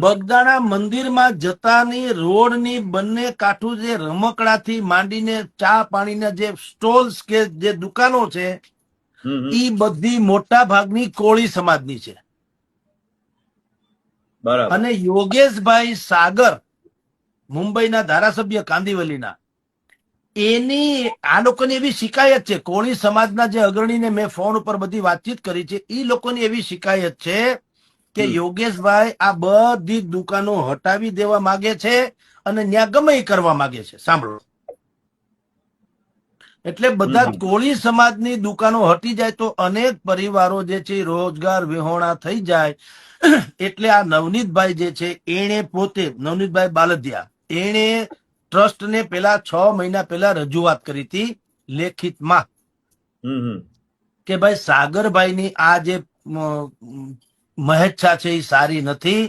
બગદાણા મંદિરમાં જતાની રોડની બંને કાંઠું જે રમકડાથી માંડીને ચા પાણીના જે સ્ટોલ્સ કે જે દુકાનો છે એ બધી મોટા ભાગની કોળી સમાજની છે. અને યોગેશભાઈ સાગર મુંબઈના ધારાસભ્ય કાંદિવલીના, એની આ લોકોની એવી શિકાયત છે, કોળી સમાજના જે અગ્રણીને મેં ફોન ઉપર બધી વાતચીત કરી છે, એ લોકોની એવી શિકાયત છે કે યોગેશભાઈ આ બધી દુકાનો હટાવી દેવા માંગે છે અને ત્યાં ગમે એ કરવા માંગે છે. સાંભળો, એટલે બધા કોળી સમાજની દુકાનો હટી જાય તો અનેક પરિવારો જે છે રોજગાર વિહોણા થઈ જાય. એટલે આ નવનીતભાઈ જે છે એને પોતે, નવનીતભાઈ બાલદિયા, એને ટ્રસ્ટને પેલા 6 મહિના પહેલા રજૂઆત કરી હતી લેખિતમાં કે ભાઈ સાગરભાઈની આ જે મહેચ્છા છે એ સારી નથી.